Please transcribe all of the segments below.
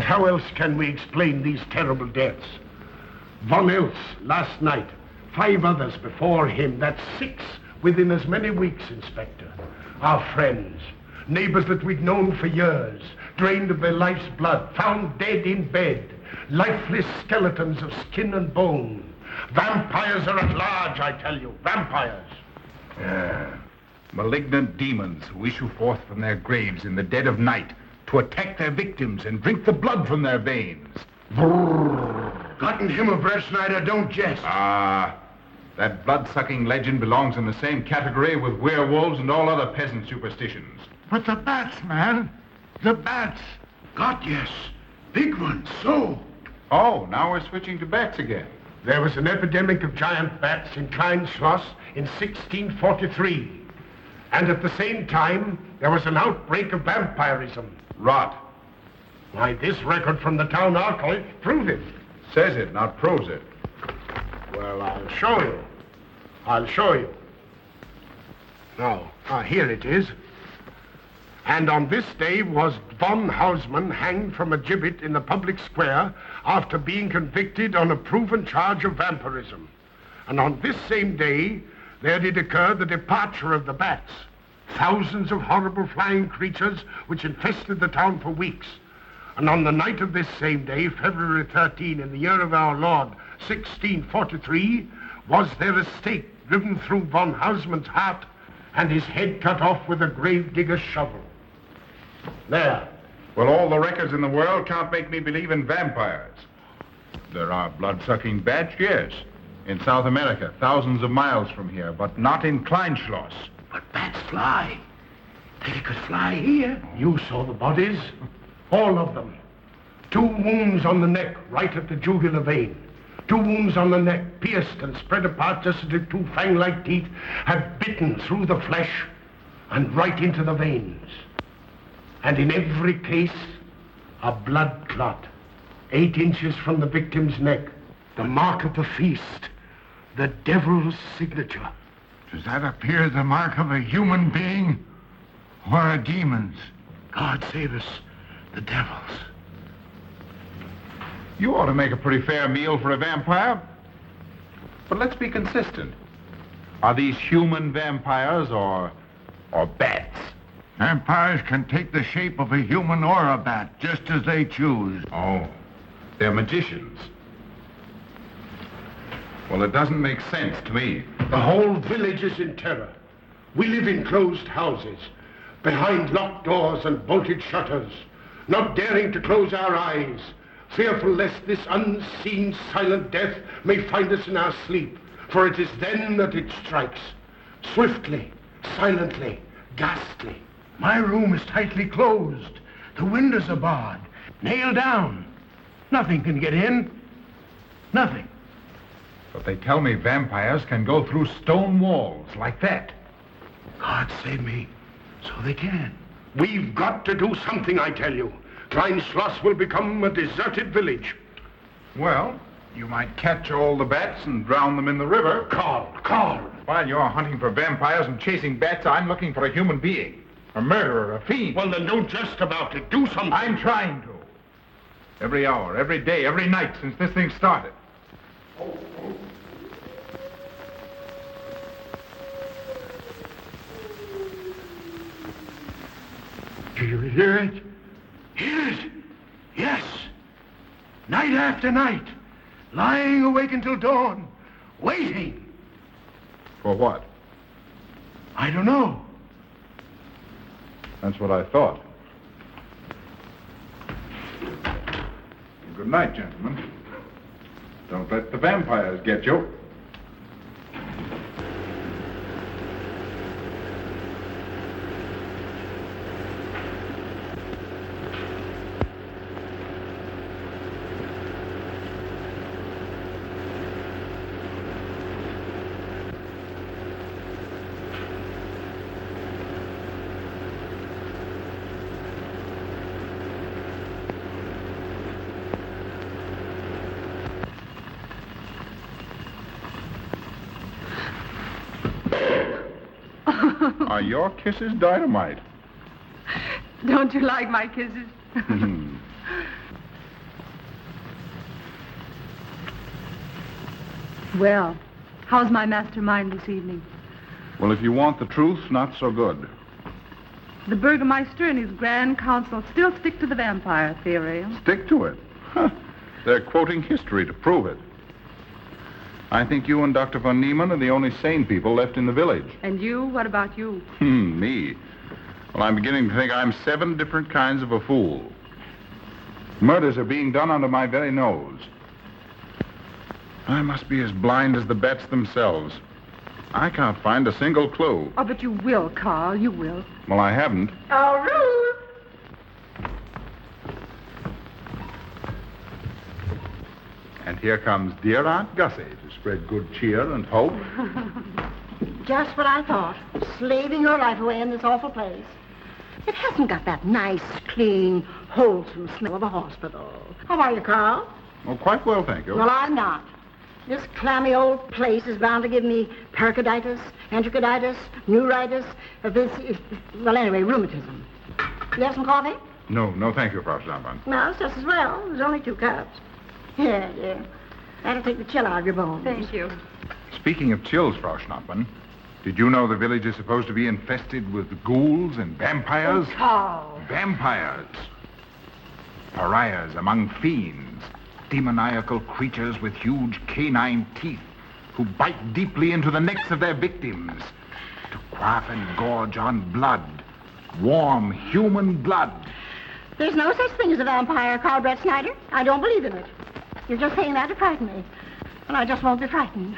But how else can we explain these terrible deaths? Von Else last night, 5 others before him, that's 6 within as many weeks, Inspector. Our friends, neighbors that we'd known for years, drained of their life's blood, found dead in bed, lifeless skeletons of skin and bone. Vampires are at large, I tell you, vampires. Yeah. Malignant demons who issue forth from their graves in the dead of night to attack their victims and drink the blood from their veins. Gotten him of Red Schneider, don't jest. That blood-sucking legend belongs in the same category with werewolves and all other peasant superstitions. But the bats, man. The bats. God, yes. Big ones, so. Oh, now we're switching to bats again. There was an epidemic of giant bats in Klein Schloss in 1643. And at the same time, there was an outbreak of vampirism. Rot. Why, this record from the town archive proves it. Says it, not proves it. Well, I'll show you. I'll show you. Now, here it is. And on this day was von Hausmann hanged from a gibbet in the public square after being convicted on a proven charge of vampirism. And on this same day, there did occur the departure of the bats. Thousands of horrible flying creatures which infested the town for weeks. And on the night of this same day, February 13, in the year of our Lord, 1643, was there a stake driven through von Hausmann's heart and his head cut off with a grave digger's shovel. There. Well, all the records in the world can't make me believe in vampires. There are blood-sucking bats, yes. In South America, thousands of miles from here, but not in Kleinschloss. But bats fly. They could fly here. You saw the bodies. All of them. 2 wounds on the neck, right at the jugular vein. 2 wounds on the neck, pierced and spread apart just as if 2 fang-like teeth had bitten through the flesh and right into the veins. And in every case, a blood clot, 8 inches from the victim's neck. The mark of the feast, the devil's signature. Does that appear the mark of a human being or a demon's? God save us, the devil's. You ought to make a pretty fair meal for a vampire. But let's be consistent. Are these human vampires or bats? Vampires can take the shape of a human or a bat, just as they choose. Oh, they're magicians. Well, it doesn't make sense to me. The whole village is in terror. We live in closed houses, behind locked doors and bolted shutters, not daring to close our eyes, fearful lest this unseen silent death may find us in our sleep, for it is then that it strikes, swiftly, silently, ghastly. My room is tightly closed. The windows are barred, nailed down. Nothing can get in. Nothing. But they tell me vampires can go through stone walls like that. God save me. So they can. We've got to do something, I tell you. Klein Schloss will become a deserted village. Well, you might catch all the bats and drown them in the river. Carl. While you're hunting for vampires and chasing bats, I'm looking for a human being. A murderer, a fiend. Well, then don't jest about it. Do something. I'm trying to. Every hour, every day, every night since this thing started. Do you hear it? Hear it? Yes. Night after night. Lying awake until dawn. Waiting. For what? I don't know. That's what I thought. Good night, gentlemen. Don't let the vampires get you. Are your kisses dynamite? Don't you like my kisses? Well, how's my mastermind this evening? Well, if you want the truth, not so good. The Burgermeister and his Grand Council still stick to the vampire theory. Stick to it. Huh. They're quoting history to prove it. I think you and Dr. von Niemann are the only sane people left in the village. And you? What about you? Me? Well, I'm beginning to think I'm 7 different kinds of a fool. Murders are being done under my very nose. I must be as blind as the bats themselves. I can't find a single clue. Oh, but you will, Carl. You will. Well, I haven't. Oh, Ruth! And here comes dear Aunt Gussie to spread good cheer and hope. Just what I thought. Slaving your life away in this awful place. It hasn't got that nice, clean, wholesome smell of a hospital. How are you, Carl? Oh, quite well, thank you. Well, I'm not. This clammy old place is bound to give me pericarditis, enterocolitis, neuritis, well, anyway, rheumatism. You have some coffee? No, thank you, Frau Stammmann. No, it's just as well. There's only 2 cups. Here. That'll take the chill out of your bones. Thank you. Speaking of chills, Frau Schnappmann, did you know the village is supposed to be infested with ghouls and vampires? Oh, Carl. Vampires. Pariahs among fiends. Demoniacal creatures with huge canine teeth who bite deeply into the necks of their victims to quaff and gorge on blood. Warm human blood. There's no such thing as a vampire, Carl Brett Snyder. I don't believe in it. You're just saying that to frighten me. And I just won't be frightened.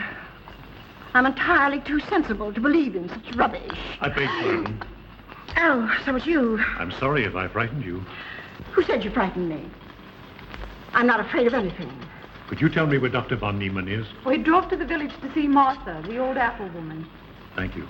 I'm entirely too sensible to believe in such rubbish. I beg pardon. Oh, so it's you. I'm sorry if I frightened you. Who said you frightened me? I'm not afraid of anything. Could you tell me where Dr. von Niemann is? We drove to the village to see Martha, the old apple woman. Thank you.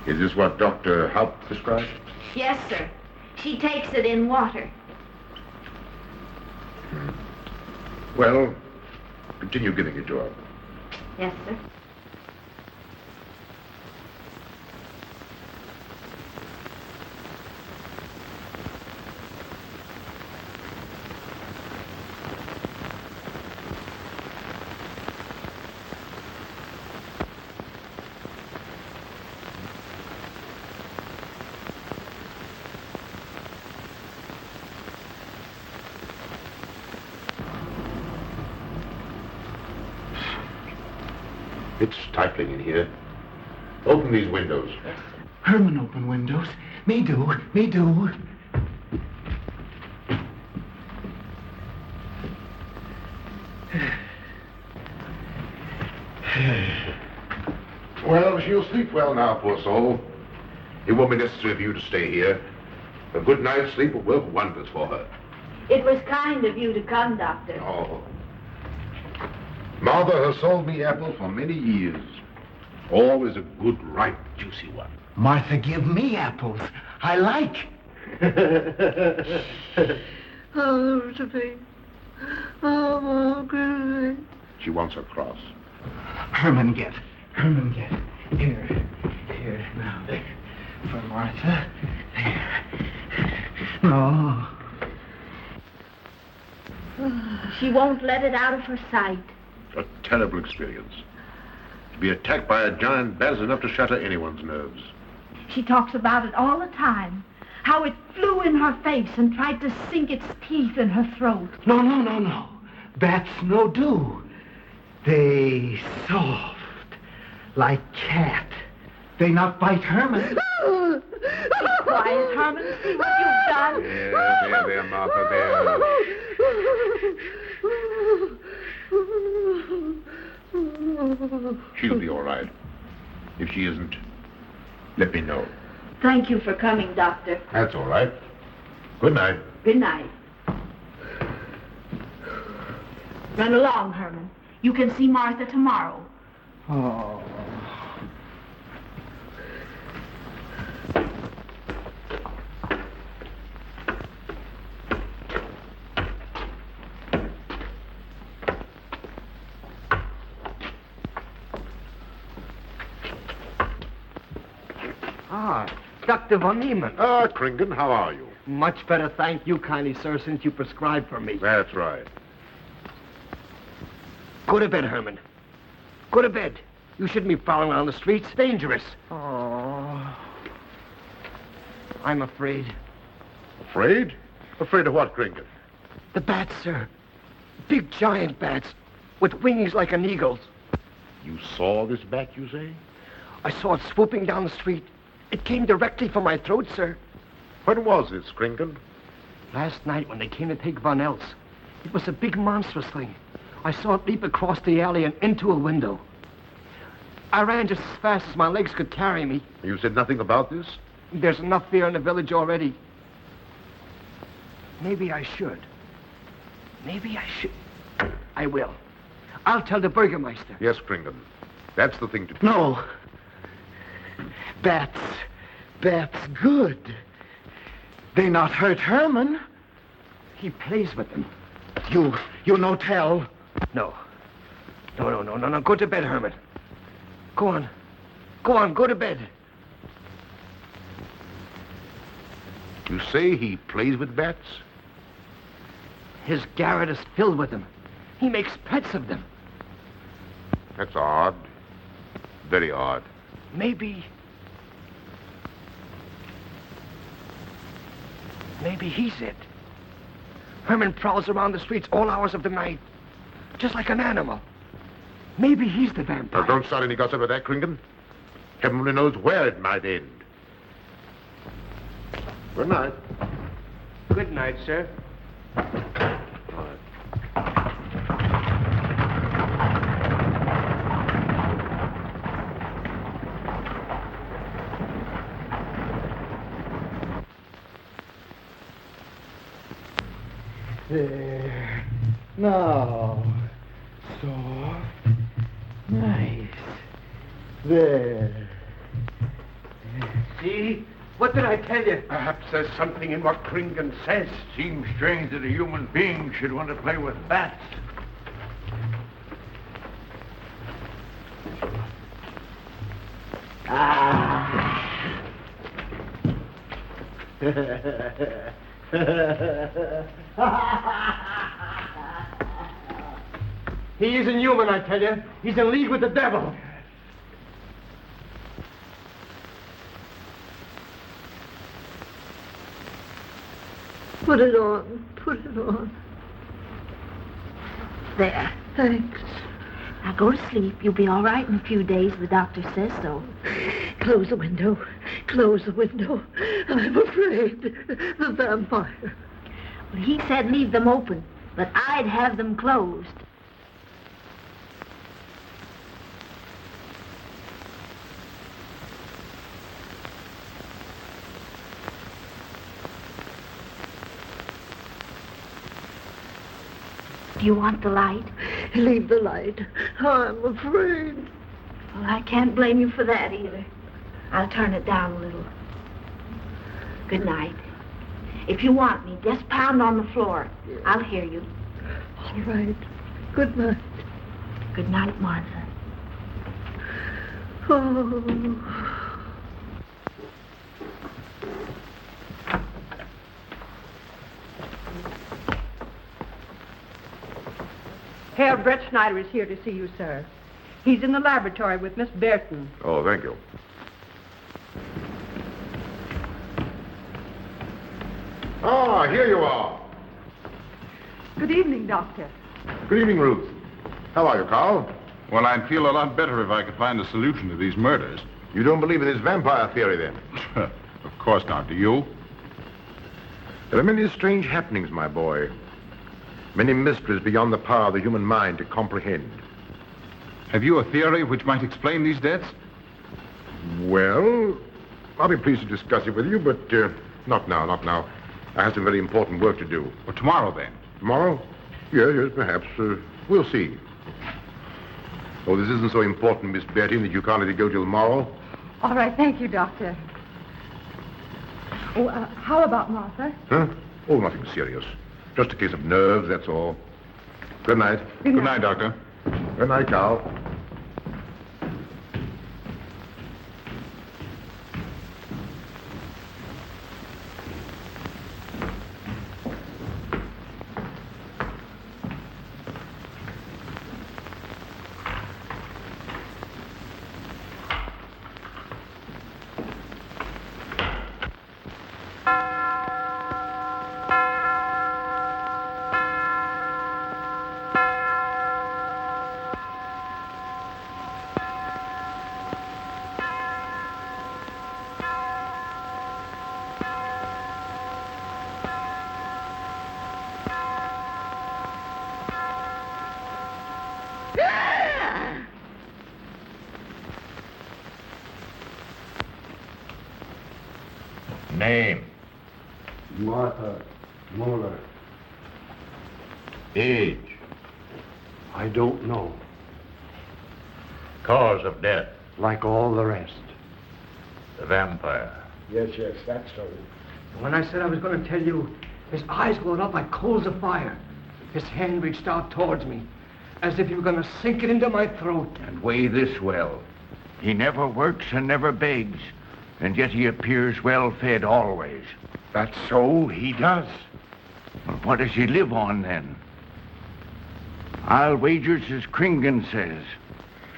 Is this what Dr. Haupt prescribed? Yes, sir. She takes it in water. Well, continue giving it to her. Yes, sir. It's stifling in here. Open these windows. Herman open windows. Me do. Well, she'll sleep well now, poor soul. It won't be necessary for you to stay here. A good night's sleep will work wonders for her. It was kind of you to come, Doctor. Oh. Martha has sold me apples for many years. Always a good, ripe, juicy one. Martha give me apples. I like. Oh, Sophie. Oh, good. She wants her cross. Herman get. Here, now, there. For Martha. There. No. She won't let it out of her sight. A terrible experience. To be attacked by a giant bat is enough to shatter anyone's nerves. She talks about it all the time. How it flew in her face and tried to sink its teeth in her throat. No. Bats no do. They soft. Like cat. They not bite Herman. Be quiet, Herman. See what you've done. There, Martha, there. She'll be all right. If she isn't, let me know. Thank you for coming, Doctor. That's all right. Good night. Good night. Run along, Herman. You can see Martha tomorrow. Oh. Dr. von Niemann. Ah, Kringen, how are you? Much better, thank you kindly, sir, since you prescribed for me. That's right. Go to bed, Herman. Go to bed. You shouldn't be prowling around the streets. Dangerous. Oh. I'm afraid. Afraid? Afraid of what, Kringen? The bats, sir. Big giant bats with wings like an eagle's. You saw this bat, you say? I saw it swooping down the street. It came directly for my throat, sir. When was this, Kringen? Last night when they came to take Von Else. It was a big monstrous thing. I saw it leap across the alley and into a window. I ran just as fast as my legs could carry me. You said nothing about this? There's enough fear in the village already. Maybe I should. Maybe I should. I will. I'll tell the Burgermeister. Yes, Kringen. That's the thing to do. No. Bats good. They not hurt Herman. He plays with them. You no tell. No. No. Go to bed, Herman. Go on, go to bed. You say he plays with bats? His garret is filled with them. He makes pets of them. That's odd. Very odd. Maybe he's it. Herman prowls around the streets all hours of the night, just like an animal. Maybe he's the vampire. Now, don't start any gossip with that, Kringen. Heaven only knows where it might end. Good night. Good night, sir. There. Now. Soft. Nice. There. See? What did I tell you? Perhaps there's something in what Kringen says. Seems strange that a human being should want to play with bats. He isn't human, I tell you. He's in league with the devil. Put it on. There. Thanks. Now go to sleep. You'll be all right in a few days. The doctor says so. Close the window. I'm afraid. The vampire. Well, he said leave them open, but I'd have them closed. Do you want the light? Leave the light. I'm afraid. Well, I can't blame you for that either. I'll turn it down a little. Good night. If you want me, just pound on the floor. I'll hear you. All right. Good night. Good night, Martha. Oh. Herr Brett Schneider is here to see you, sir. He's in the laboratory with Miss Burton. Oh, thank you. Ah, here you are. Good evening, Doctor. Good evening, Ruth. How are you, Carl? Well, I'd feel a lot better if I could find a solution to these murders. You don't believe in this vampire theory, then? Of course not. Do you? There are many strange happenings, my boy. Many mysteries beyond the power of the human mind to comprehend. Have you a theory which might explain these deaths? Well, I'll be pleased to discuss it with you, but not now. I have some very important work to do. Well, tomorrow, then. Tomorrow? Yes, perhaps. We'll see. Oh, this isn't so important, Miss Betty, that you can't let it go till tomorrow. All right, thank you, Doctor. Oh, how about Martha? Huh? Oh, nothing serious. Just a case of nerves, that's all. Good night. Good night, Doctor. Good night, Carl. Name. Martha Muller. Age. I don't know. Cause of death. Like all the rest. The vampire. Yes, that's so. When I said I was going to tell you, his eyes glowed up like coals of fire. His hand reached out towards me, as if he were going to sink it into my throat. And weigh this well. He never works and never begs, and yet he appears well fed always. That's so, he does. Well, what does he live on, then? I'll wager it's as Kringen says.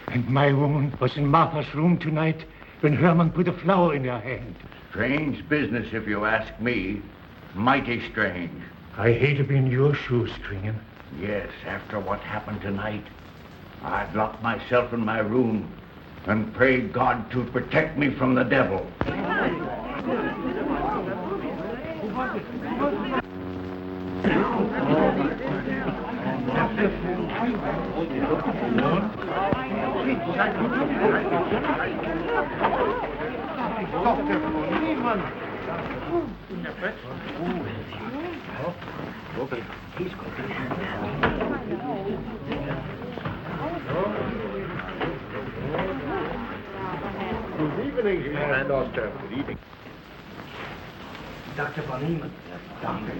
And my woman was in Martha's room tonight when Herman put a flower in her hand. Strange business, if you ask me. Mighty strange. I hate to be in your shoes, Kringen. Yes, after what happened tonight, I'd lock myself in my room and pray God to protect me from the devil. Good evening, and Doctor. Good evening. Dr. von Niemann. Doctor.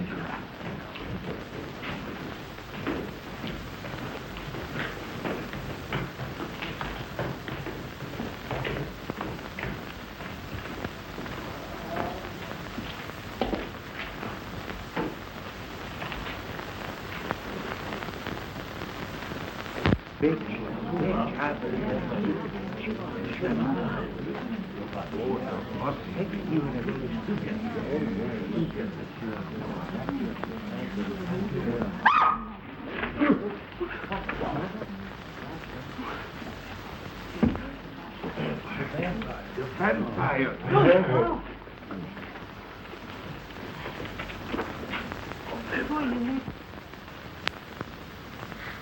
Vampire.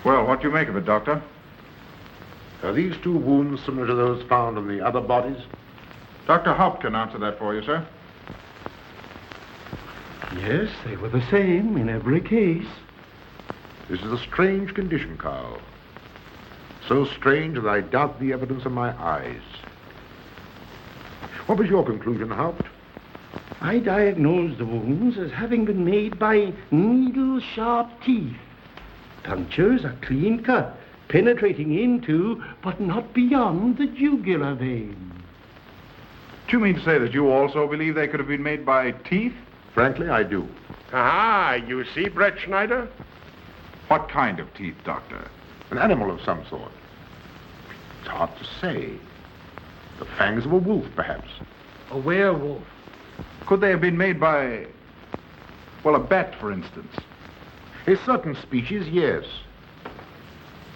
Well, what do you make of it, Doctor? Are these two wounds similar to those found in the other bodies? Dr. Haupt can answer that for you, sir. Yes, they were the same in every case. This is a strange condition, Carl. So strange that I doubt the evidence of my eyes. What was your conclusion, Haupt? I diagnosed the wounds as having been made by needle-sharp teeth. Punctures are clean cut, penetrating into, but not beyond, the jugular vein. Do you mean to say that you also believe they could have been made by teeth? Frankly, I do. Ah, you see, Brett Schneider? What kind of teeth, Doctor? An animal of some sort. It's hard to say. The fangs of a wolf, perhaps. A werewolf. Could they have been made by, well, a bat, for instance? A certain species, yes.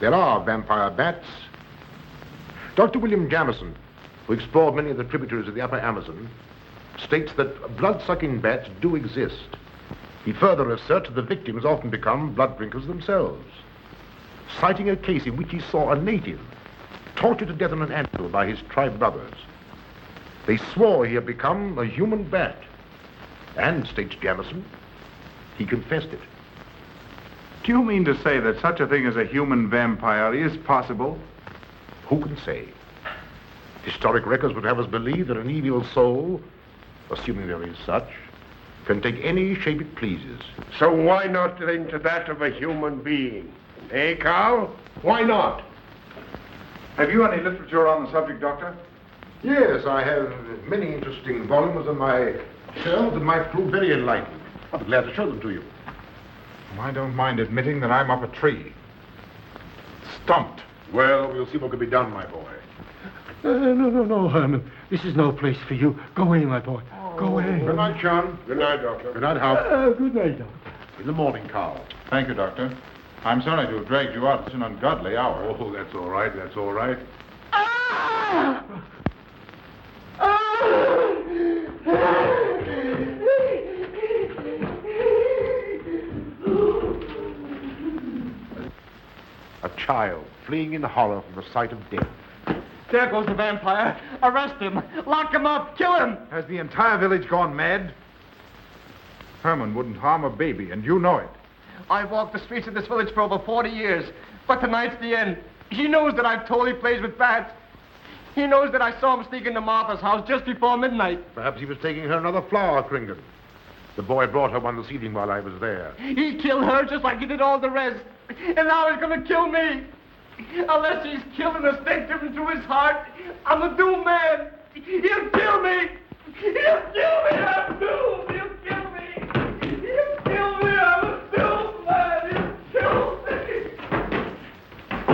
There are vampire bats. Dr. William Jamison, who explored many of the tributaries of the upper Amazon, states that blood-sucking bats do exist. He further asserts that the victims often become blood drinkers themselves, citing a case in which he saw a native tortured to death on an anthill by his tribe brothers. They swore he had become a human bat, and, states Jamison, he confessed it. Do you mean to say that such a thing as a human vampire is possible? Who can say? Historic records would have us believe that an evil soul, assuming there is such, can take any shape it pleases. So why not into that of a human being? Eh, Carl? Why not? Have you any literature on the subject, Doctor? Yes, I have many interesting volumes on my shelves that might prove very enlightening. I'll be glad to show them to you. I don't mind admitting that I'm up a tree. Stumped. Well, we'll see what can be done, my boy. No, Herman. This is no place for you. Go away, my boy. Go away. Good night, John. Good night, Doctor. Good night, Hal. Good night, Doctor. In the morning, Carl. Thank you, Doctor. I'm sorry to have dragged you out at such an ungodly hour. Oh, that's all right. That's all right. A child fleeing in horror from the sight of death. There goes the vampire. Arrest him. Lock him up. Kill him. Has the entire village gone mad? Herman wouldn't harm a baby, and you know it. I've walked the streets of this village for over 40 years, but tonight's the end. He knows that I've told he plays with bats. He knows that I saw him sneak into Martha's house just before midnight. Perhaps he was taking her another flower, Kringan. The boy brought her one this evening while I was there. He killed her just like he did all the rest. And now he's going to kill me. Unless he's killed an instinct driven through his heart, I'm a doomed man. He'll kill me. He'll kill me. I'm doomed. He'll kill me. He'll kill me. I'm a doomed man. He'll kill me.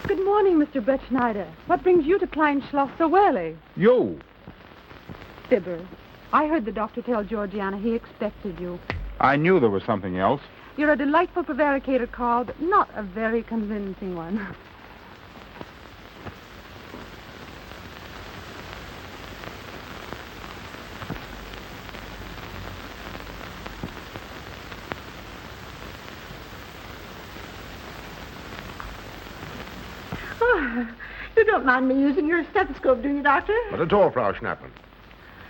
Good morning, Mr. Brett Schneider. What brings you to Klein Schloss so early? You. Fibber, I heard the doctor tell Georgiana he expected you. I knew there was something else. You're a delightful prevaricator, Carl, but not a very convincing one. You don't mind me using your stethoscope, do you, Doctor? Not at all, Frau Schnappmann.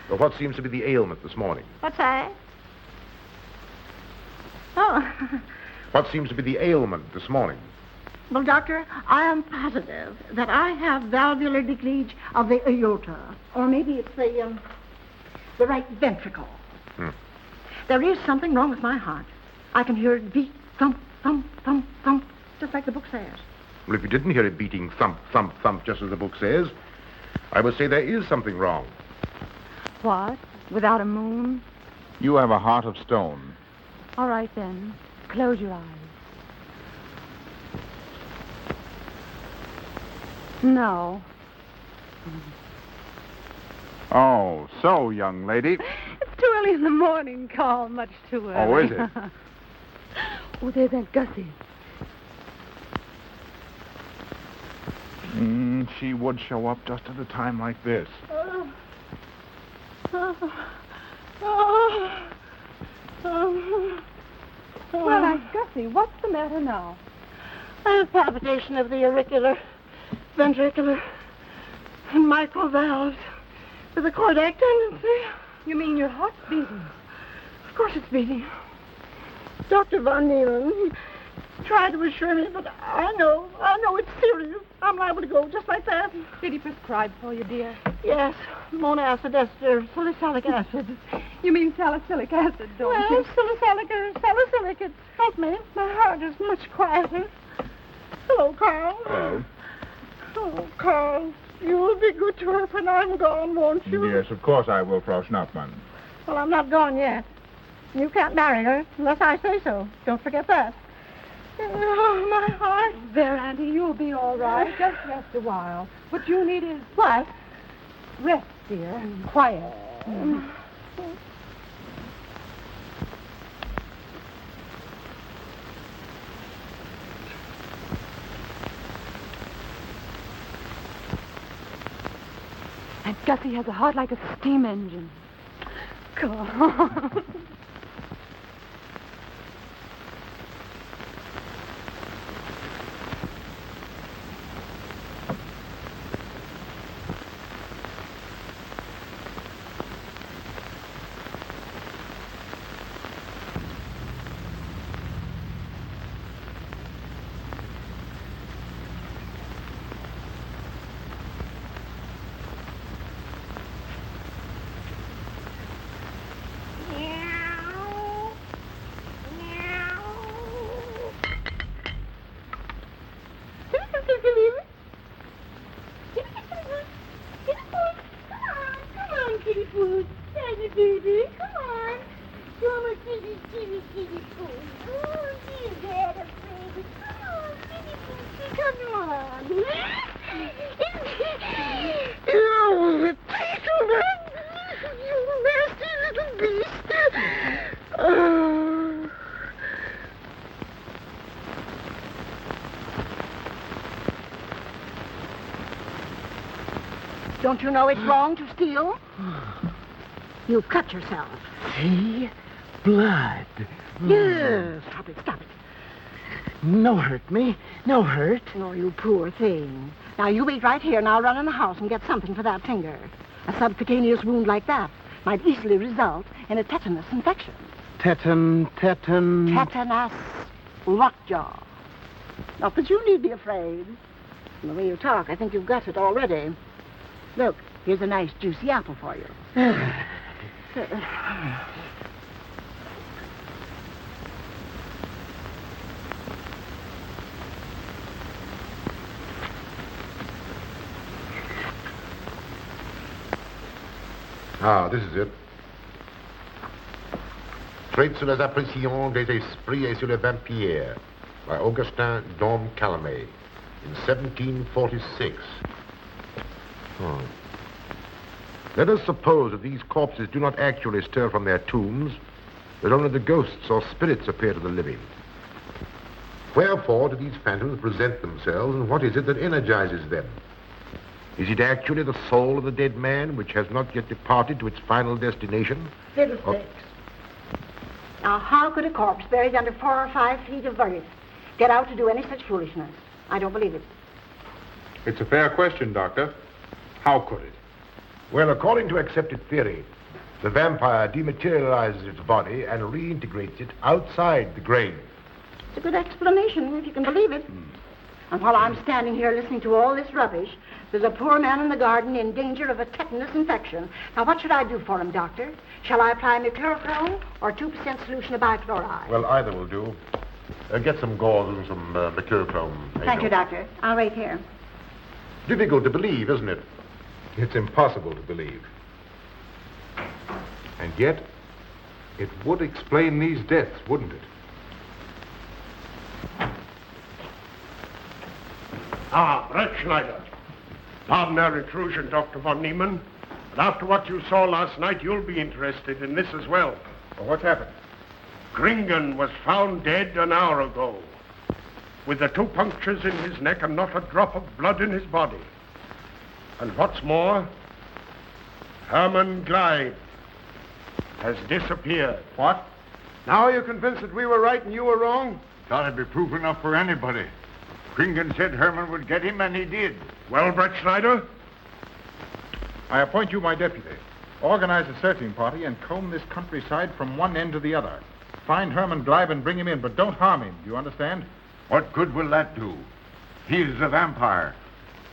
But what seems to be the ailment this morning? What's that? Oh. What seems to be the ailment this morning? Well, Doctor, I am positive that I have valvular leakage of the aorta. Or maybe it's the right ventricle. There is something wrong with my heart. I can hear it beat, thump, thump, thump, thump, just like the book says. Well, if you didn't hear it beating thump, thump, thump, just as the book says, I would say there is something wrong. What? Without a moon? You have a heart of stone. All right, then. Close your eyes. No. Oh, so, young lady. It's too early in the morning, Carl. Much too early. Oh, is it? Oh, there's Aunt Gussie. She would show up just at a time like this. Well, Aunt Gussie, what's the matter now? I have palpitation of the auricular, ventricular, and mitral valves with a cardiac tendency. You mean your heart's beating? Of course it's beating. Dr. von Neelan tried to assure me, but I know it's serious. I'm liable to go just like that. Did he prescribe for you, dear? Yes, monacid ester, salicylic acid. You mean salicylic acid, don't Well, you? salicylic, it helped me. My heart is much quieter. Hello, Carl. Hello. Oh, Carl, you will be good to her when I'm gone, won't you? Yes, of course I will, Frau Schnappmann. Well, I'm not gone yet. You can't marry her unless I say so. Don't forget that. Oh, my heart. There, Auntie, you'll be all right. Just rest a while. What you need is What? rest, dear, and quiet. Aunt Gussie has a heart like a steam engine. Carl. Don't you know it's wrong to steal? You've cut yourself. See? Blood. Yes. Stop it. No hurt me. No hurt. Oh, you poor thing. Now, you wait right here, and I'll run in the house and get something for that finger. A subcutaneous wound like that might easily result in a tetanus infection. Tetanus. Lockjaw. Not that you need be afraid. From the way you talk, I think you've got it already. Look, here's a nice juicy apple for you. This is it. Traits sur les apparitions des esprits et sur les vampires by Augustin Dom Calame in 1746. Let us suppose that these corpses do not actually stir from their tombs, that only the ghosts or spirits appear to the living. Wherefore do these phantoms present themselves, and what is it that energizes them? Is it actually the soul of the dead man which has not yet departed to its final destination? Fiddlesticks. Now, how could a corpse buried under 4 or 5 feet of earth get out to do any such foolishness? I don't believe it. It's a fair question, Doctor. How could it? Well, according to accepted theory, the vampire dematerializes its body and reintegrates it outside the grave. It's a good explanation, if you can believe it. And while I'm standing here listening to all this rubbish, there's a poor man in the garden in danger of a tetanus infection. Now, what should I do for him, Doctor? Shall I apply mercurochrome or 2% solution of bichloride? Well, either will do. Get some gauze and some mercurochrome. Thank you, Doctor. I'll wait here. Difficult to believe, isn't it? It's impossible to believe. And yet, it would explain these deaths, wouldn't it? Brett Schneider. Pardon our intrusion, Dr. von Niemann. But after what you saw last night, you'll be interested in this as well. Well, what's happened? Gringen was found dead an hour ago, with the 2 punctures in his neck and not a drop of blood in his body. And what's more, Herman Gleib has disappeared. What? Now you're convinced that we were right and you were wrong? Thought it'd be proof enough for anybody. Gringen said Herman would get him, and he did. Well, Brett Schneider? I appoint you my deputy. Organize a searching party and comb this countryside from one end to the other. Find Herman Gleib and bring him in, but don't harm him. Do you understand? What good will that do? He's a vampire.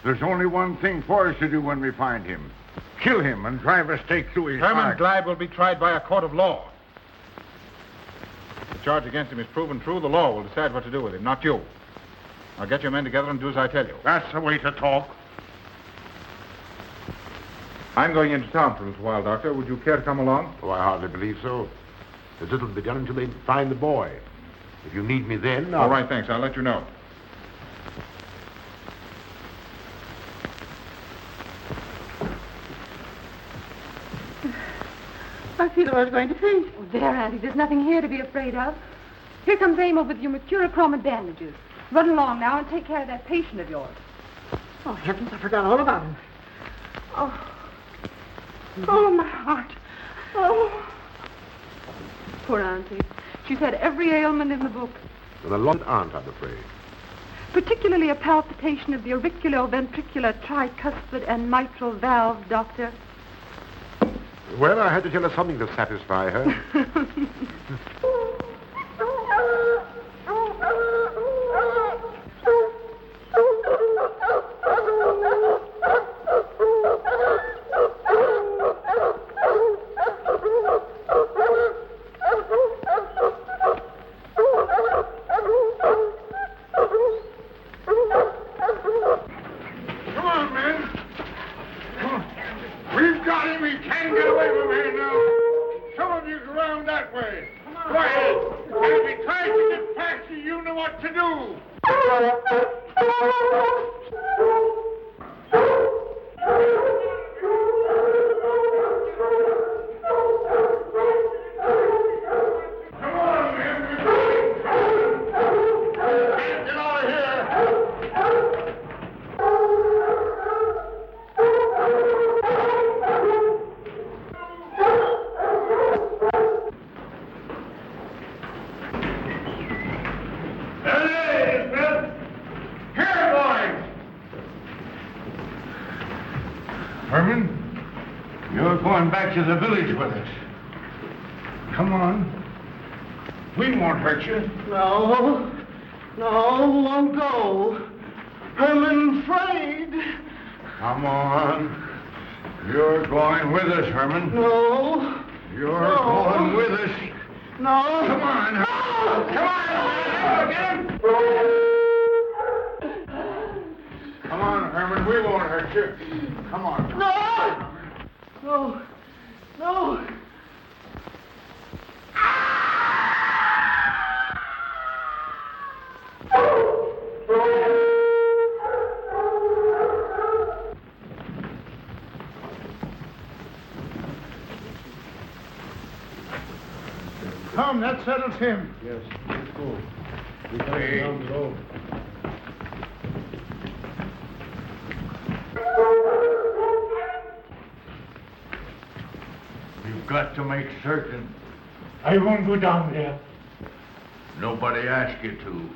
There's only one thing for us to do when we find him. Kill him and drive a stake through his Herman heart. Gleib will be tried by a court of law. If the charge against him is proven true, the law will decide what to do with him, not you. Now get your men together and do as I tell you. That's the way to talk. I'm going into town for a little while, Doctor. Would you care to come along? Oh, I hardly believe so. There's little to be done until they find the boy. If you need me then, All right, thanks. I'll let you know. I feel I was going to faint. Oh, there, Auntie. There's nothing here to be afraid of. Here comes Emil with your mercurochrome and bandages. Run along now and take care of that patient of yours. Oh, heavens, I forgot all about him. Oh, my heart. Oh. Poor Auntie. She's had every ailment in the book. And a lot aren't, I'm afraid. Particularly a palpitation of the auriculoventricular tricuspid and mitral valve, Doctor. Well, I had to tell her something to satisfy her. Come on, men. Come on. We've got him. He can't get away from here now. Some of you go around that way. Go ahead. to the village with us. Come on. We won't hurt you. No, won't go. Herman afraid. Come on. You're going with us, Herman. No. You're going with us. No. Come on. No. Come on. Get him. Come on, Herman. We won't hurt you. Come on. No. Come, that settles him. Yes, let's go. We got him down below. You've got to make certain. I won't go down there. Nobody asked you to.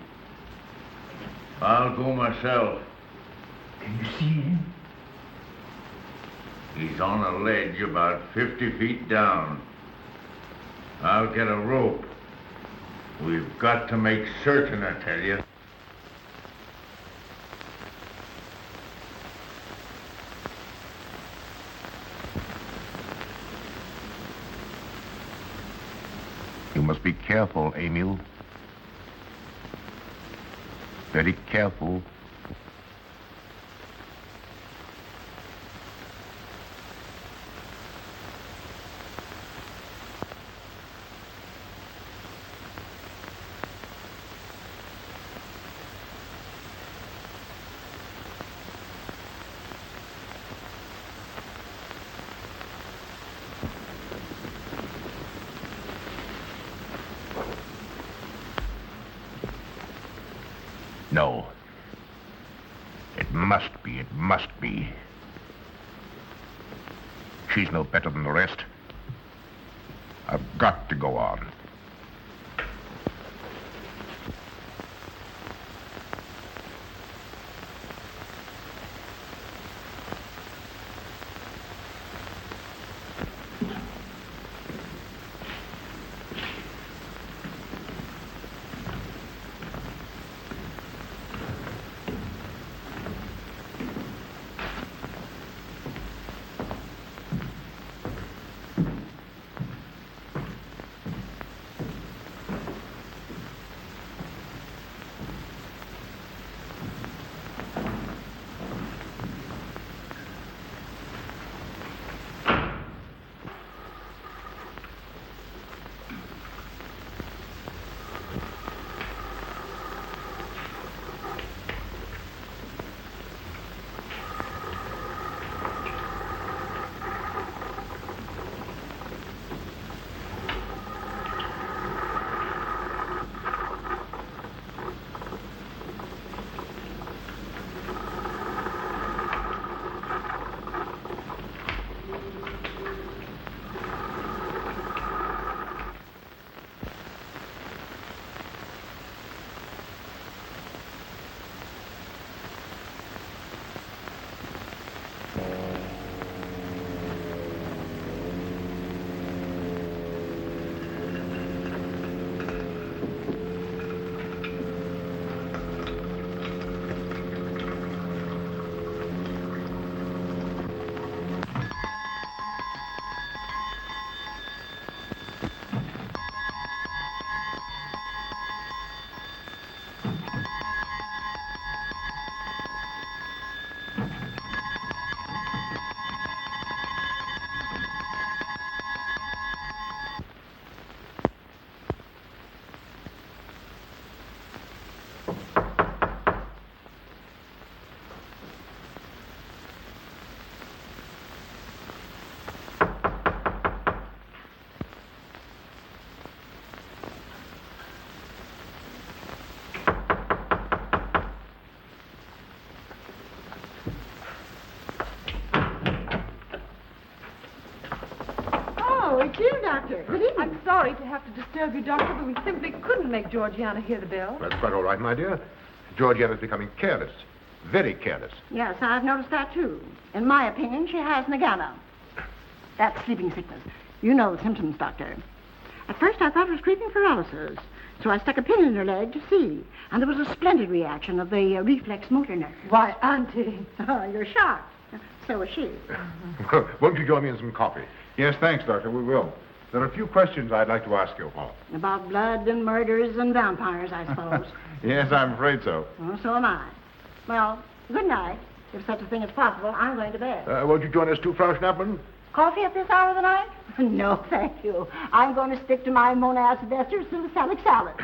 I'll go myself. Can you see him? He's on a ledge about 50 feet down. I'll get a rope. We've got to make certain, I tell you. You must be careful, Emil. Very careful. No. It must be, it must be. She's no better than the rest. I've got to go on. It's you, Doctor. Good evening. I'm sorry to have to disturb you, Doctor, but we simply couldn't make Georgiana hear the bell. That's quite all right, my dear. Georgiana's becoming careless. Very careless. Yes, I've noticed that, too. In my opinion, she has Nagana. That's sleeping sickness. You know the symptoms, Doctor. At first, I thought it was creeping paralysis, so I stuck a pin in her leg to see. And there was a splendid reaction of the reflex motor nerve. Why, Auntie. Oh, you're shocked. So is she. Won't you join me in some coffee? Yes, thanks, Doctor. We will. There are a few questions I'd like to ask you, Paul. About blood and murders and vampires, I suppose. Yes, I'm afraid so. Well, so am I. Well, good night. If such a thing is possible, I'm going to bed. Won't you join us too, Frau Schnappmann? Coffee at this hour of the night? No, thank you. I'm going to stick to my monoacid ester salicylic salad.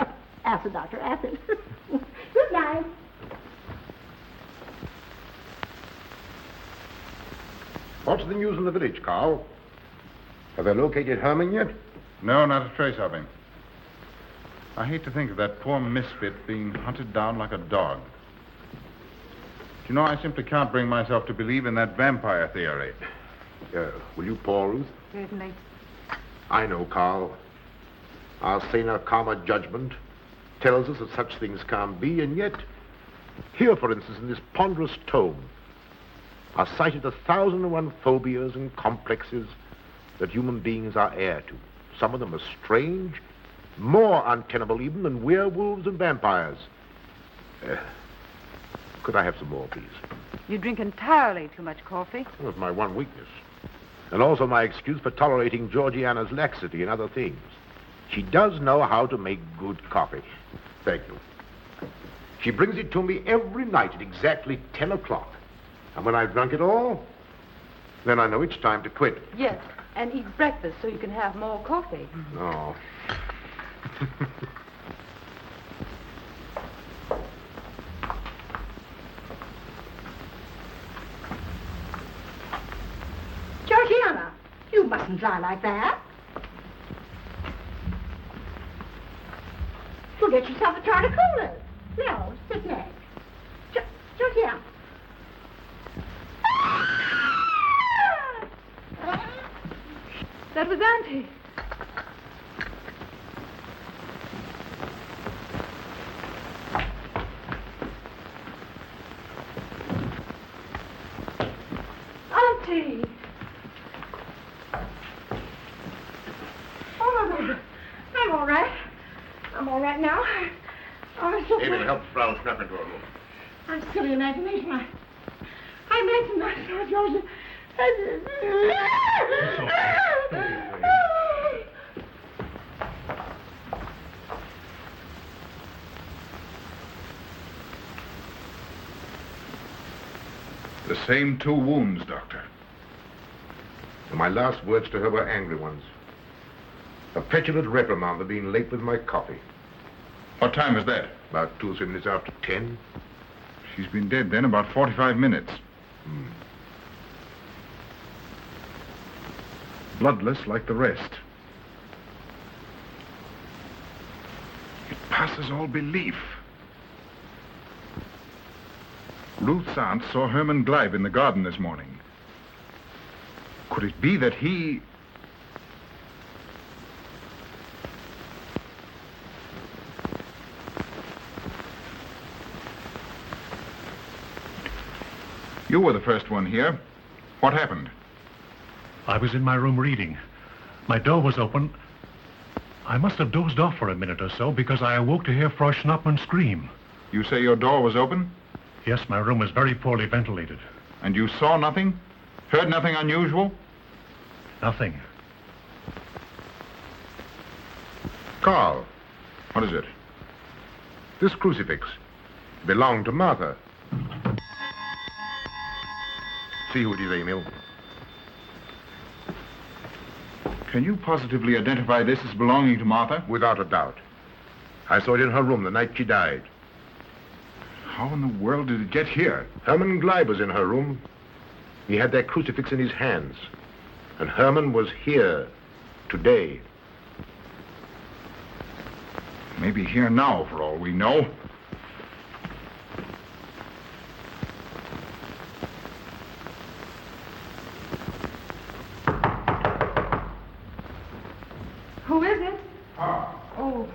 Acid, Doctor, acid. Good night. What's the news in the village, Carl? Have they located Herman yet? No, not a trace of him. I hate to think of that poor misfit being hunted down like a dog. You know, I simply can't bring myself to believe in that vampire theory. Will you pour, Ruth? Certainly. I know, Carl. Our saner, calmer judgment tells us that such things can't be, and yet, here, for instance, in this ponderous tome, are cited 1,001 phobias and complexes that human beings are heir to. Some of them are strange, more untenable even than werewolves and vampires. Could I have some more, please? You drink entirely too much coffee. Well, it's my one weakness. And also my excuse for tolerating Georgiana's laxity and other things. She does know how to make good coffee. Thank you. She brings it to me every night at exactly 10 o'clock. And when I've drunk it all, then I know it's time to quit. Yes, and eat breakfast so you can have more coffee. No. Georgiana, you mustn't lie like that. You'll get yourself a jar to cool it. No, sit next. Georgiana. That was Auntie. Auntie! Oh, I'm all right. I'm all right now. Oh, it's so David, help Frau Schnappmann to her room. I'm silly imagination. I imagine myself, Georgia. The same 2 wounds, Doctor. And my last words to her were angry ones. A petulant reprimand for being late with my coffee. What time was that? About 2 or 3 minutes after 10. She's been dead then about 45 minutes. Bloodless like the rest. It passes all belief. Ruth's aunt saw Herman Gleib in the garden this morning. Could it be that he... You were the first one here. What happened? I was in my room reading. My door was open. I must have dozed off for a minute or so because I awoke to hear Frau Schnappmann scream. You say your door was open? Yes, my room was very poorly ventilated. And you saw nothing? Heard nothing unusual? Nothing. Carl, What is it? this crucifix belonged to Martha. See who it is, Emil. Can you positively identify this as belonging to Martha? Without a doubt. I saw it in her room the night she died. How in the world did it get here? Herman Gleib was in her room. He had that crucifix in his hands. And Herman was here today. Maybe here now, for all we know. Who is it? Ah. Oh,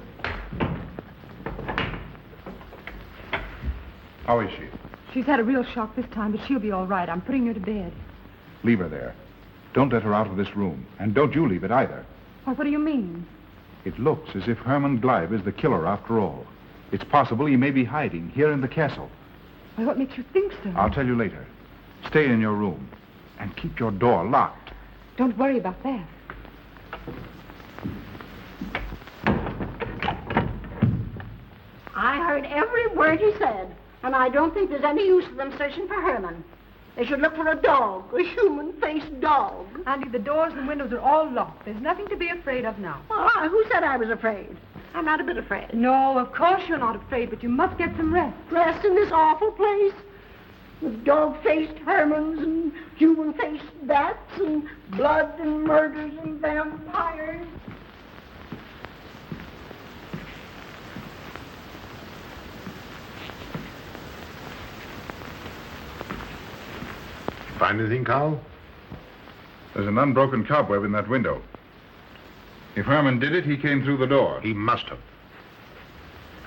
How is she? she's had a real shock this time, but she'll be all right. I'm putting her to bed. Leave her there. Don't let her out of this room. And don't you leave it either. Well, what do you mean? It looks as if Herman Gleib is the killer after all. It's possible he may be hiding here in the castle. Well, what makes you think so? I'll tell you later. Stay in your room and keep your door locked. Don't worry about that. I heard every word he said, and I don't think there's any use of them searching for Herman. They should look for a dog, a human-faced dog. Andy, the doors and windows are all locked. There's nothing to be afraid of now. Well, who said I was afraid? I'm not a bit afraid. No, of course you're not afraid, but you must get some rest. Rest in this awful place? With dog-faced Hermans and human-faced bats and blood and murders and vampires. Find anything, Carl? There's an unbroken cobweb in that window. If Herman did it, he came through the door. He must have.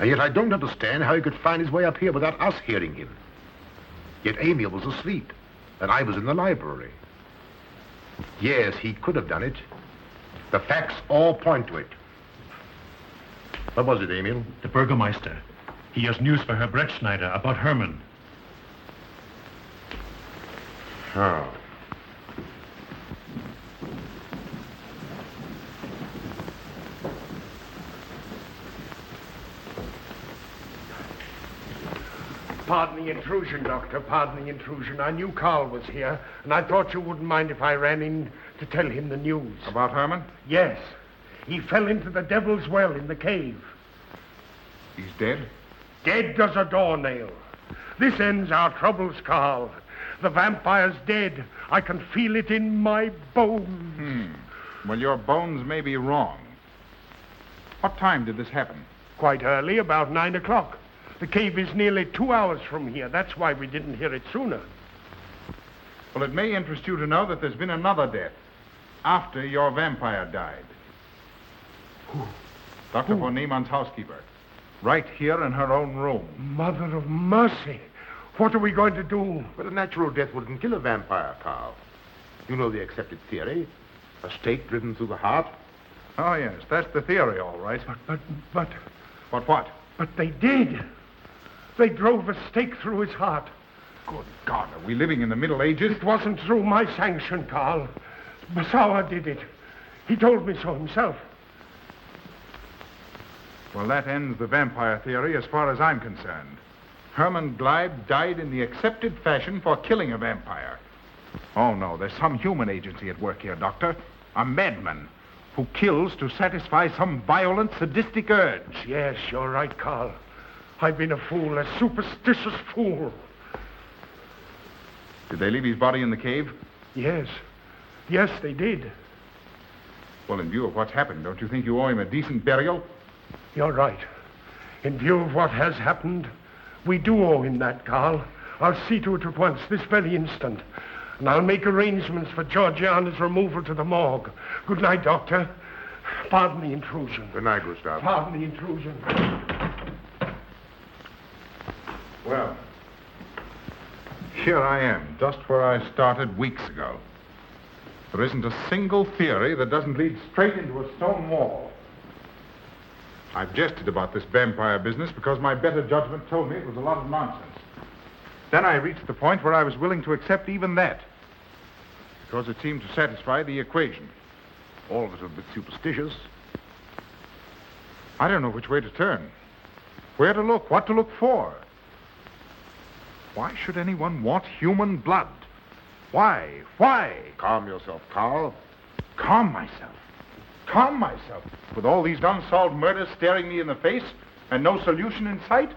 And yet I don't understand how he could find his way up here without us hearing him. Yet Emil was asleep, and I was in the library. Yes, he could have done it. The facts all point to it. What was it, Emil? The Burgermeister. He has news for Herr Brettschneider about Herman. Oh. Pardon the intrusion, Doctor. Pardon the intrusion. I knew Carl was here, and I thought you wouldn't mind if I ran in to tell him the news. About Herman? Yes. He fell into the Devil's Well in the cave. He's dead? Dead as a doornail. This ends our troubles, Carl. The vampire's dead. I can feel it in my bones. Well, your bones may be wrong. What time did this happen? Quite early, about 9 o'clock. The cave is nearly 2 hours from here. That's why we didn't hear it sooner. Well, it may interest you to know that there's been another death after your vampire died. Who? Dr. von Niemann's housekeeper. Right here in her own room. Mother of mercy. What are we going to do? But a natural death wouldn't kill a vampire, Carl. You know the accepted theory. A stake driven through the heart. Oh, yes, that's the theory, all right. But... What? But they did. They drove a stake through his heart. Good God, are we living in the Middle Ages? It wasn't through my sanction, Carl. Basawa did it. He told me so himself. Well, that ends the vampire theory as far as I'm concerned. Herman Gleib died in the accepted fashion for killing a vampire. Oh, no, there's some human agency at work here, Doctor. A madman who kills to satisfy some violent, sadistic urge. Yes, you're right, Carl. I've been a fool, a superstitious fool. Did they leave his body in the cave? Yes. Yes, they did. Well, in view of what's happened, don't you think you owe him a decent burial? You're right. In view of what has happened, we do owe him that, Carl. I'll see to it at once, this very instant. And I'll make arrangements for Georgiana's removal to the morgue. Good night, Doctor. Pardon the intrusion. Good night, Gustav. Pardon the intrusion. Well, here I am, just where I started weeks ago. There isn't a single theory that doesn't lead straight into a stone wall. I've jested about this vampire business because my better judgment told me it was a lot of nonsense. Then I reached the point where I was willing to accept even that, because it seemed to satisfy the equation. All of it a bit superstitious. I don't know which way to turn, where to look, what to look for. Why should anyone want human blood? Why? Calm yourself, Carl. Calm myself. With all these unsolved murders staring me in the face and no solution in sight?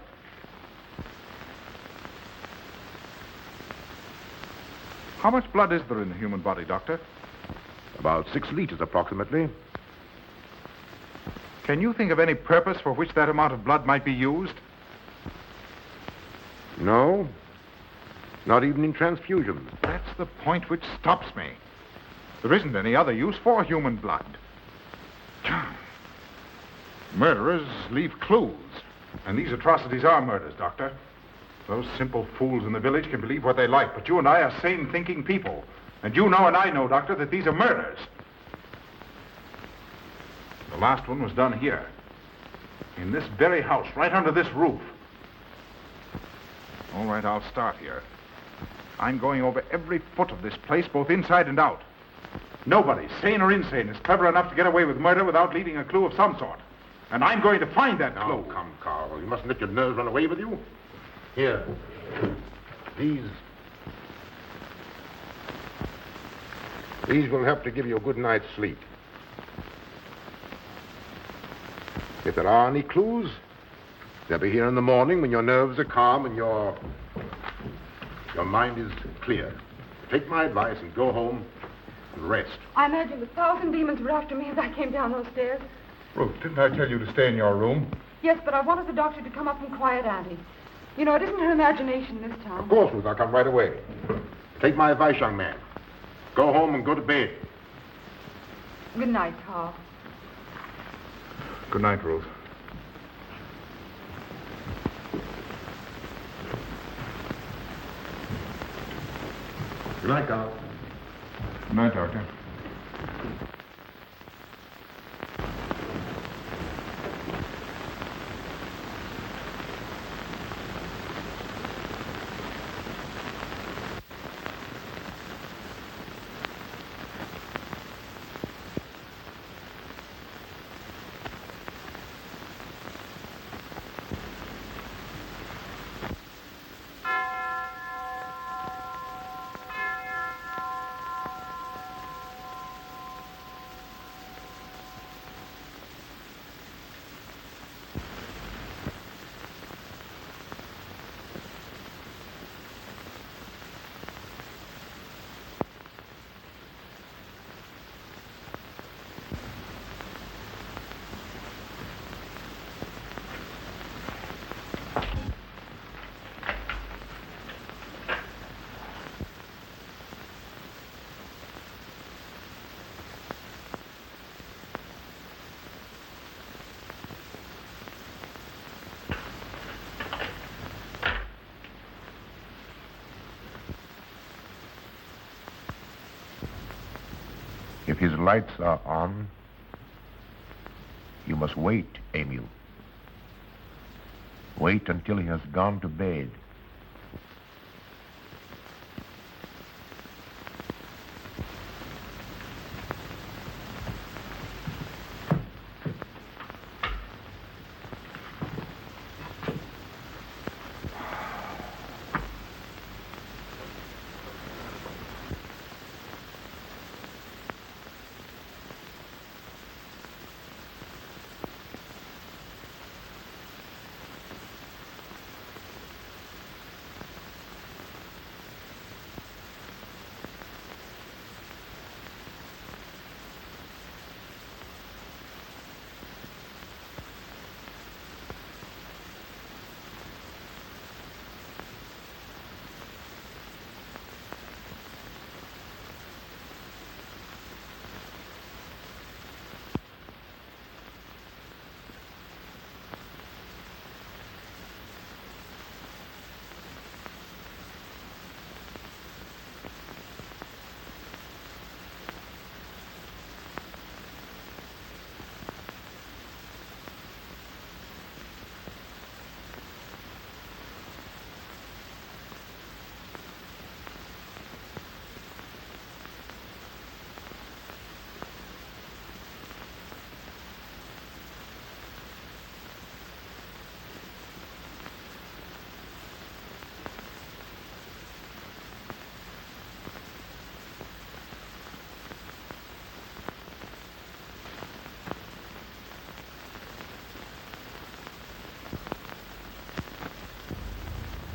How much blood is there in the human body, Doctor? About 6 liters, approximately. Can you think of any purpose for which that amount of blood might be used? No. Not even in transfusion. That's the point which stops me. There isn't any other use for human blood. Murderers leave clues. And these atrocities are murders, Doctor. Those simple fools in the village can believe what they like, but you and I are sane, thinking people. And you know and I know, Doctor, that these are murders. The last one was done here. In this very house, right under this roof. All right, I'll start here. I'm going over every foot of this place, both inside and out. Nobody, sane or insane, is clever enough to get away with murder without leaving a clue of some sort. And I'm going to find that clue. Oh, come, Carl. You mustn't let your nerves run away with you. Here. These will help to give you a good night's sleep. If there are any clues, they'll be here in the morning when your nerves are calm and your mind is clear. Take my advice and go home and rest. I imagine 1,000 demons were after me as I came down those stairs. Ruth, didn't I tell you to stay in your room? Yes, but I wanted the doctor to come up and quiet Auntie. You know, it isn't her imagination this time. Of course, Ruth, I'll come right away. Take my advice, young man. Go home and go to bed. Good night, Carl. Good night, Ruth. Good night, Carl. Good night, Doctor. If his lights are on, you must wait, Emil. Wait until he has gone to bed.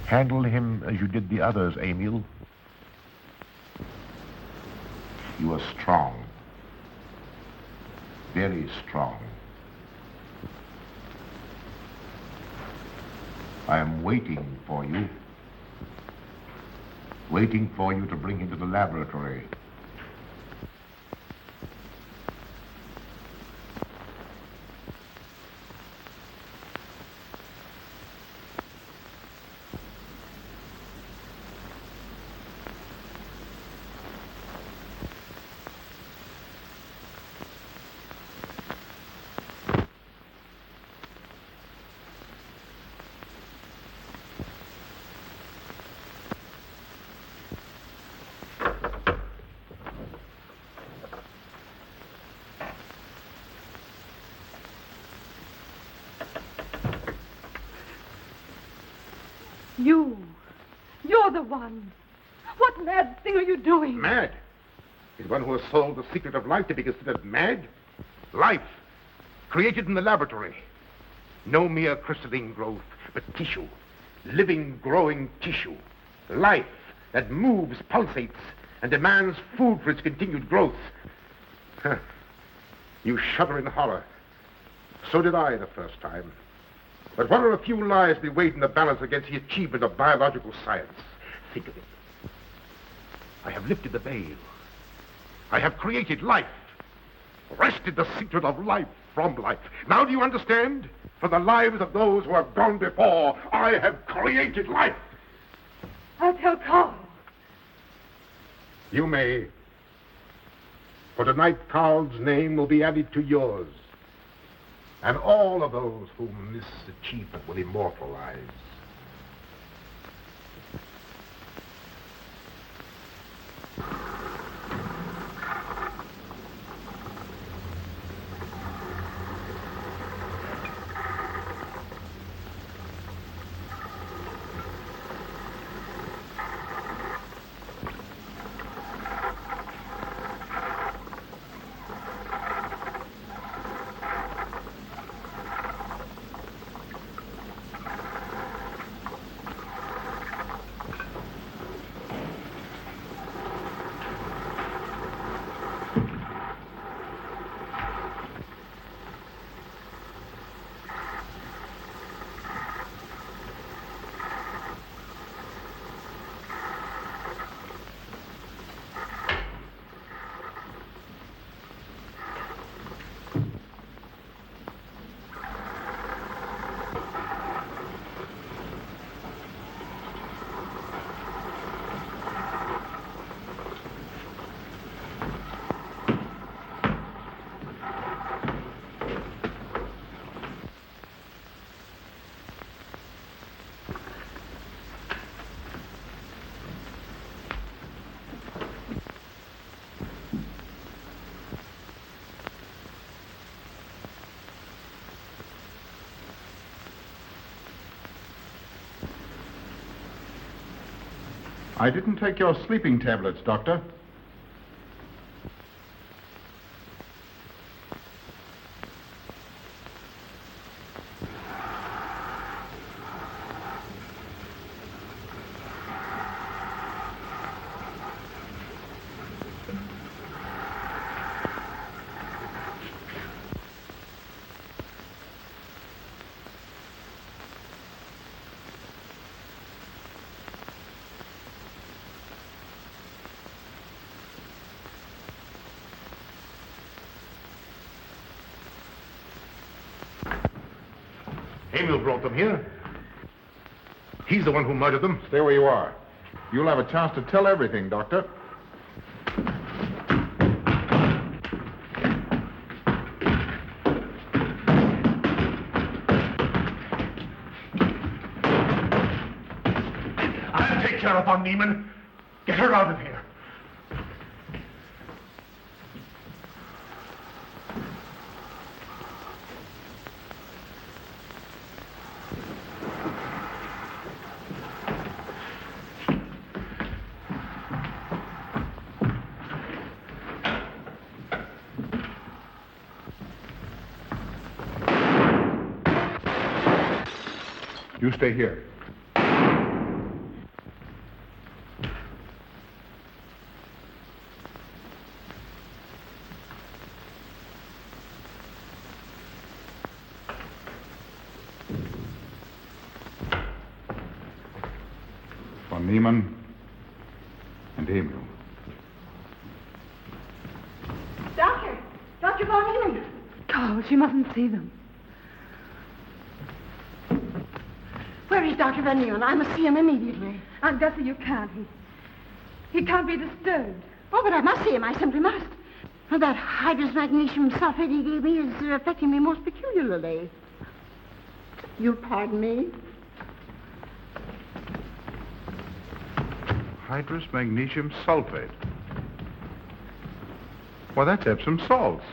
Handle him as you did the others, Emil. You are strong. Very strong. I am waiting for you. Waiting for you to bring him to the laboratory. You're the one. What mad thing are you doing? Mad? Is one who has solved the secret of life to be considered mad? Life, created in the laboratory. No mere crystalline growth, but tissue. Living, growing tissue. Life that moves, pulsates, and demands food for its continued growth. Huh. You shudder in horror. So did I the first time. But what are a few lives we weighed in the balance against the achievement of biological science? Think of it. I have lifted the veil. I have created life. Wrested the secret of life from life. Now do you understand? For the lives of those who have gone before, I have created life. I'll tell Carl. You may. For tonight, Carl's name will be added to yours. And all of those whom this achievement will immortalize. I didn't take your sleeping tablets, Doctor. Emil brought them here. He's the one who murdered them. Stay where you are. You'll have a chance to tell everything, Doctor. I'll take care of Von Niemann. Get her out of here. You stay here. Von Niemann and Emil. Doctor! Dr. Von Niemann! Carl, she mustn't see them. Where is Dr. Van Nieuwen? I must see him immediately. Aunt Gussie, you can't. He can't be disturbed. Oh, but I must see him. I simply must. Well, that hydrous magnesium sulfate he gave me is affecting me most peculiarly. You'll pardon me? Hydrous magnesium sulfate. Well, that's Epsom salts.